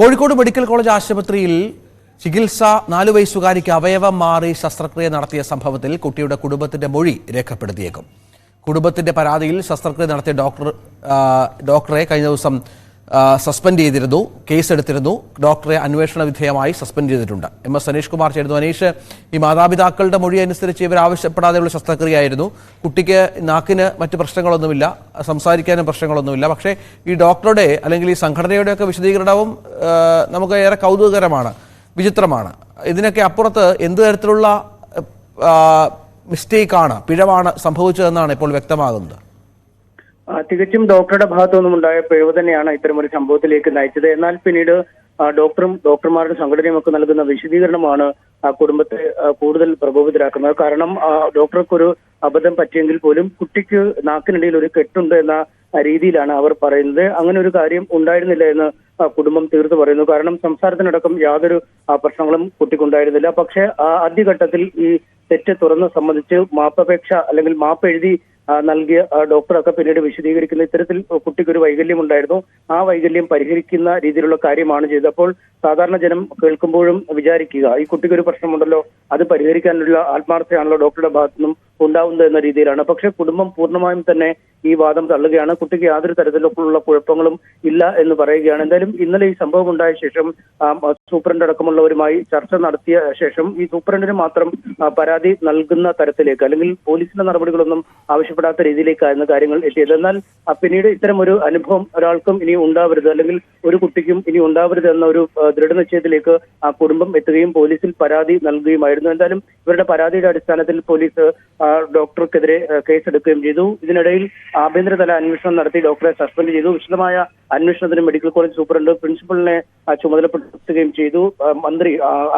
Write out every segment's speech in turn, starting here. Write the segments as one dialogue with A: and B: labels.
A: Kozhikode medical college ആശുപത്രിയിൽ ചികിത്സ 4 വയസ്സുകാരിക്ക് അവയവം മാറി ശസ്ത്രക്രിയ നടത്തിയ സംഭവത്തിൽ കുട്ടിയുടെ കുടുംബത്തിന്റെ മൊഴി രേഖപ്പെടുത്തിയേക്കും. കുടുംബത്തിന്റെ പരാതിയിൽ ശസ്ത്രക്രിയ നടത്തിയ ഡോക്ടറെ കഴിഞ്ഞ ദിവസം സസ്പെൻഡ് ചെയ്തിരുന്നു, കേസെടുത്തിരുന്നു. ഡോക്ടറെ അന്വേഷണ വിധേയമായി സസ്പെൻഡ് ചെയ്തിട്ടുണ്ട്. MS അനീഷ് കുമാർ ചേരുന്നു. അനീഷ്, ഈ മാതാപിതാക്കളുടെ മൊഴി അനുസരിച്ച് ഇവർ ആവശ്യപ്പെടാതെയുള്ള ശസ്ത്രക്രിയയായിരുന്നു. കുട്ടിക്ക് നാക്കിന് മറ്റ് പ്രശ്നങ്ങളൊന്നുമില്ല, സംസാരിക്കാനും പ്രശ്നങ്ങളൊന്നുമില്ല. പക്ഷേ ഈ ഡോക്ടറുടെ അല്ലെങ്കിൽ ഈ സംഘടനയുടെയൊക്കെ വിശദീകരണവും നമുക്ക് ഏറെ കൗതുകകരമാണ്, വിചിത്രമാണ്. ഇതിനൊക്കെ അപ്പുറത്ത് എന്ത് തരത്തിലുള്ള മിസ്റ്റേക്കാണ്, പിഴവാണ് സംഭവിച്ചതെന്നാണ് ഇപ്പോൾ വ്യക്തമാകുന്നത്.
B: തികച്ചും ഡോക്ടറുടെ ഭാഗത്തുനിന്നും ഉണ്ടായ പിഴവ് തന്നെയാണ് ഇത്തരമൊരു സംഭവത്തിലേക്ക് നയിച്ചത്. എന്നാൽ പിന്നീട് ഡോക്ടർമാരുടെ സംഘടനയും ഒക്കെ നൽകുന്ന വിശദീകരണമാണ് കുടുംബത്തെ കൂടുതൽ പ്രകോപിതരാക്കുന്നത്. കാരണം ഡോക്ടർക്കൊരു അബദ്ധം പറ്റിയെങ്കിൽ പോലും കുട്ടിക്ക് നാക്കിനിടയിൽ ഒരു കെട്ടുണ്ട് എന്ന രീതിയിലാണ് അവർ പറയുന്നത്. അങ്ങനെ ഒരു കാര്യം ഉണ്ടായിരുന്നില്ല എന്ന് കുടുംബം തീർത്തു പറയുന്നു. കാരണം സംസാരത്തിനടക്കം യാതൊരു പ്രശ്നങ്ങളും കുട്ടിക്കുണ്ടായിരുന്നില്ല. പക്ഷേ ആദ്യഘട്ടത്തിൽ ഈ തെറ്റ് തുറന്ന് സംബന്ധിച്ച് മാപ്പപേക്ഷ അല്ലെങ്കിൽ മാപ്പ് എഴുതി നൽകിയ ഡോക്ടറൊക്കെ പിന്നീട് വിശദീകരിക്കുന്ന ഇത്തരത്തിൽ കുട്ടിക്കൊരു വൈകല്യം ഉണ്ടായിരുന്നു, ആ വൈകല്യം പരിഹരിക്കുന്ന രീതിയിലുള്ള കാര്യമാണ് ചെയ്തത്. അപ്പോൾ സാധാരണ ജനം കേൾക്കുമ്പോഴും വിചാരിക്കുക, ഈ കുട്ടിക്കൊരു പ്രശ്നമുണ്ടല്ലോ, അത് പരിഹരിക്കാനുള്ള ആത്മാർത്ഥതയാണല്ലോ ഡോക്ടറുടെ ഭാഗത്തുനിന്നും ഉണ്ടാവുന്നത് എന്ന രീതിയിലാണ്. പക്ഷെ കുടുംബം പൂർണ്ണമായും തന്നെ ഈ വാദം തള്ളുകയാണ്. കുട്ടിക്ക് യാതൊരു തരത്തിലുള്ള കുഴപ്പങ്ങളും ഇല്ല എന്ന് പറയുകയാണ്. എന്തായാലും ഇന്നലെ ഈ സംഭവം ഉണ്ടായ ശേഷം സൂപ്രണ്ട് അടക്കമുള്ളവരുമായി ചർച്ച നടത്തിയ ശേഷം ഈ സൂപ്രണ്ടിന് മാത്രം പരാതി നൽകുന്ന തരത്തിലേക്ക് അല്ലെങ്കിൽ പോലീസിന്റെ നടപടികളൊന്നും ആവശ്യപ്പെടാത്ത രീതിയിലേക്കായിരുന്നു കാര്യങ്ങൾ എത്തിയത്. എന്നാൽ പിന്നീട് ഇത്തരം ഒരു അനുഭവം ഒരാൾക്കും ഇനി ഉണ്ടാവരുത്, അല്ലെങ്കിൽ ഒരു കുട്ടിക്കും ഇനി ഉണ്ടാവരുത് എന്ന ഒരു ദൃഢനിശ്ചയത്തിലേക്ക് ആ കുടുംബം എത്തുകയും പോലീസിൽ പരാതി നൽകുകയുമായിരുന്നു. എന്തായാലും ഇവരുടെ പരാതിയുടെ അടിസ്ഥാനത്തിൽ പോലീസ് ഡോക്ടർക്കെതിരെ കേസെടുക്കുകയും ചെയ്തു. ഇതിനിടയിൽ ആഭ്യന്തരതല അന്വേഷണം നടത്തി ഡോക്ടറെ സസ്പെൻഡ് ചെയ്തു. വിശദമായ അന്വേഷണത്തിന് മെഡിക്കൽ കോളേജ് സൂപ്രണ്ട് പ്രിൻസിപ്പലിനെ ചുമതലപ്പെടുത്തുകയും ചെയ്തു.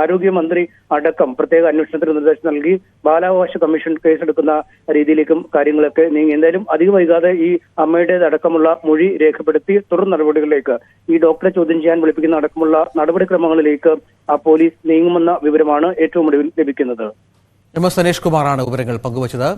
B: ആരോഗ്യമന്ത്രി അടക്കം പ്രത്യേക അന്വേഷണത്തിന് നിർദ്ദേശം നൽകി. ബാലാവകാശ കമ്മീഷൻ കേസെടുക്കുന്ന രീതിയിലേക്കും കാര്യങ്ങളൊക്കെ നീങ്ങി. എന്തായാലും അധികം വൈകാതെ ഈ അമ്മയുടേതടക്കമുള്ള മൊഴി രേഖപ്പെടുത്തി തുടർ നടപടികളിലേക്ക് ഈ ഡോക്ടറെ ചോദ്യം ചെയ്യാൻ വിളിപ്പിക്കുന്ന അടക്കമുള്ള നടപടിക്രമങ്ങളിലേക്ക് പോലീസ് നീങ്ങുമെന്ന വിവരമാണ് ഏറ്റവും ഒടുവിൽ ലഭിക്കുന്നത്.
A: MS അനീഷ് കുമാറാണ് വിവരങ്ങൾ പങ്കുവച്ചത്.